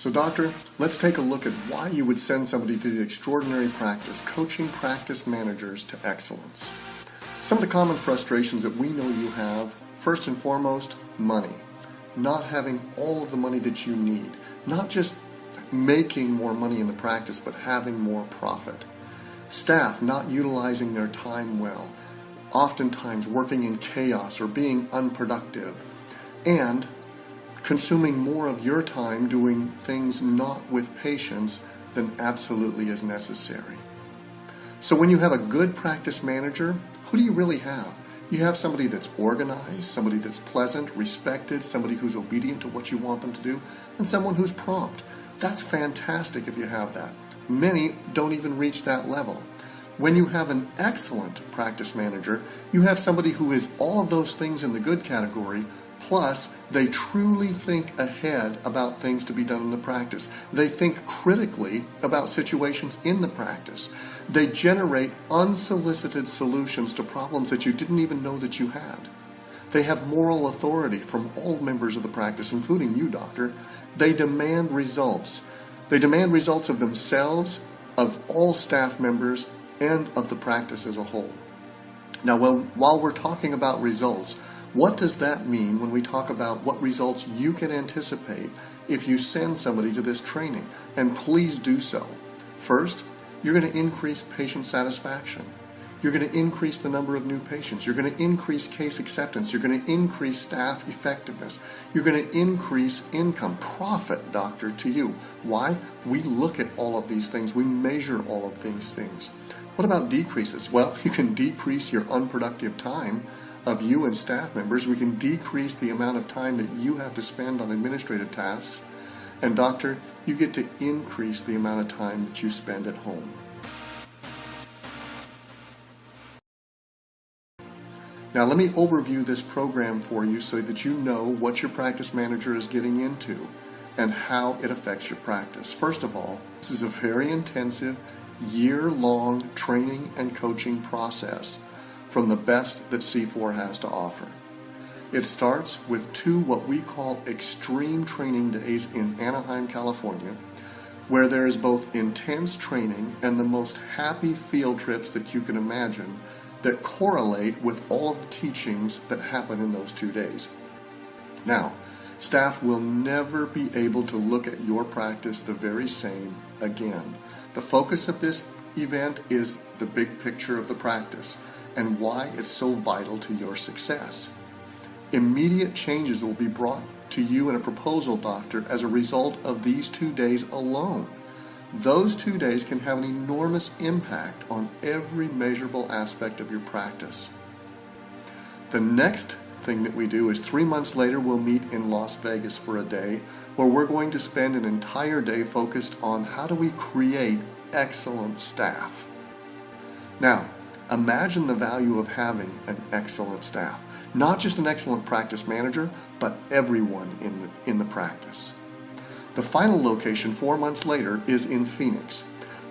So doctor, let's take a look at why you would send somebody to the extraordinary practice, coaching practice managers to excellence. Some of the common frustrations that we know you have, first and foremost, money. Not having all of the money that you need. Not just making more money in the practice, but having more profit. Staff not utilizing their time well, oftentimes working in chaos or being unproductive, and consuming more of your time doing things not with patience than absolutely is necessary. So when you have a good practice manager, who do you really have? You have somebody that's organized, somebody that's pleasant, respected, somebody who's obedient to what you want them to do, and someone who's prompt. That's fantastic if you have that. Many don't even reach that level. When you have an excellent practice manager, you have somebody who is all of those things in the good category, plus they truly think ahead about things to be done in the practice. They think critically about situations in the practice. They generate unsolicited solutions to problems that you didn't even know that you had. They have moral authority from all members of the practice, including you, doctor. They demand results. They demand results of themselves, of all staff members, and of the practice as a whole. Now, while we're talking about results, what does that mean when we talk about what results you can anticipate if you send somebody to this training? And please do so. First, you're going to increase patient satisfaction. You're going to increase the number of new patients. You're going to increase case acceptance. You're going to increase staff effectiveness. You're going to increase income, profit, doctor, to you. Why? We look at all of these things. We measure all of these things. What about decreases? Well, you can decrease your unproductive time of you and staff members. We can decrease the amount of time that you have to spend on administrative tasks. And doctor, you get to increase the amount of time that you spend at home. Now let me overview this program for you so that you know what your practice manager is getting into and how it affects your practice. First of all, this is a very intensive, year-long training and coaching process from the best that C4 has to offer. It starts with 2 what we call extreme training days in Anaheim, California, where there is both intense training and the most happy field trips that you can imagine that correlate with all of the teachings that happen in those 2 days. Now, staff will never be able to look at your practice the very same again. The focus of this event is the big picture of the practice and why it's so vital to your success. Immediate changes will be brought to you in a proposal, doctor, as a result of these 2 days alone. Those 2 days can have an enormous impact on every measurable aspect of your practice. The next thing that we do is 3 months later we'll meet in Las Vegas for a day where we're going to spend an entire day focused on how do we create excellent staff. Now, imagine the value of having an excellent staff. Not just an excellent practice manager, but everyone in the practice. The final location 4 months later is in Phoenix.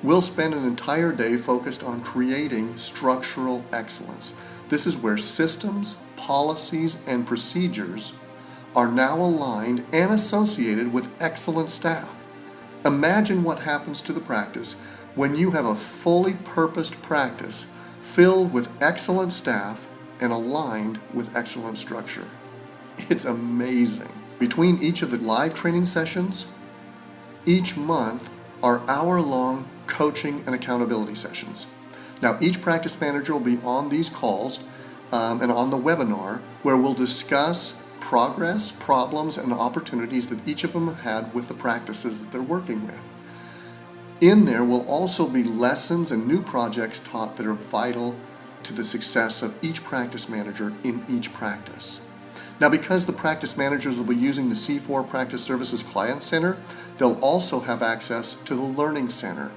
We'll spend an entire day focused on creating structural excellence. This is where systems, policies, and procedures are now aligned and associated with excellent staff. Imagine what happens to the practice when you have a fully purposed practice filled with excellent staff and aligned with excellent structure. It's amazing. Between each of the live training sessions, each month are hour-long coaching and accountability sessions. Now, each practice manager will be on these calls and on the webinar where we'll discuss progress, problems, and opportunities that each of them have had with the practices that they're working with. In there will also be lessons and new projects taught that are vital to the success of each practice manager in each practice. Now, because the practice managers will be using the C4 Practice Services Client Center, they'll also have access to the Learning Center.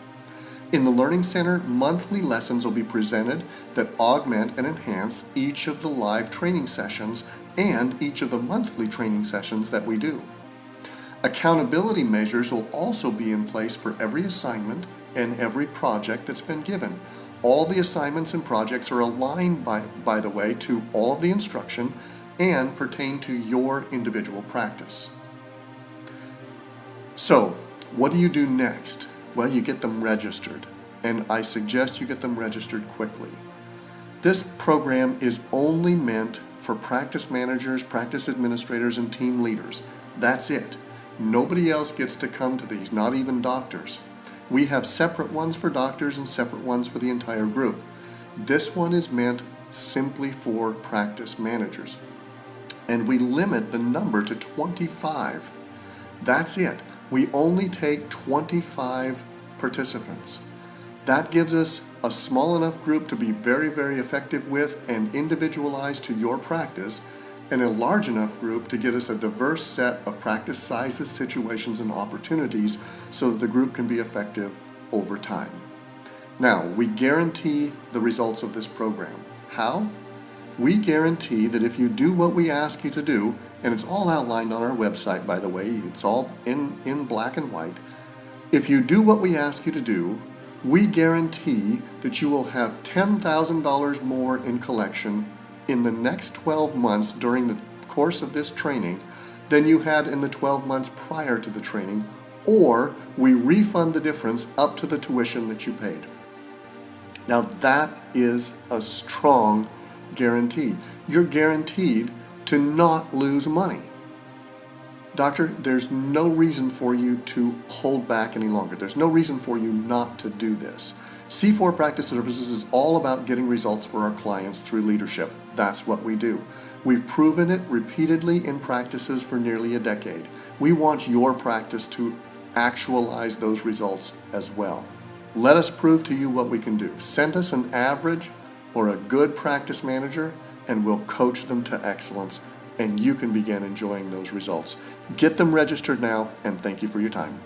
In the Learning Center, monthly lessons will be presented that augment and enhance each of the live training sessions and each of the monthly training sessions that we do. Accountability measures will also be in place for every assignment and every project that's been given. All the assignments and projects are aligned, by the way, to all of the instruction and pertain to your individual practice. So, What do you do next? Well, you get them registered, and I suggest you get them registered quickly. This program is only meant for practice managers, practice administrators, and team leaders. That's it. Nobody else gets to come to these, not even doctors. We have separate ones for doctors and separate ones for the entire group. This one is meant simply for practice managers. And we limit the number to 25. That's it. We only take 25 participants. That gives us a small enough group to be very, very effective with and individualized to your practice, and a large enough group to get us a diverse set of practice sizes, situations, and opportunities so that the group can be effective over time. Now, we guarantee the results of this program. How? We guarantee that if you do what we ask you to do, and it's all outlined on our website, by the way, it's all in black and white. If you do what we ask you to do, we guarantee that you will have $10,000 more in collection in the next 12 months during the course of this training than you had in the 12 months prior to the training, or we refund the difference up to the tuition that you paid. Now that is a strong guarantee. You're guaranteed to not lose money. Doctor, there's no reason for you to hold back any longer. There's no reason for you not to do this. C4 Practice Services is all about getting results for our clients through leadership. That's what we do. We've proven it repeatedly in practices for nearly a decade. We want your practice to actualize those results as well. Let us prove to you what we can do. Send us an average or a good practice manager, and we'll coach them to excellence, and you can begin enjoying those results. Get them registered now, and thank you for your time.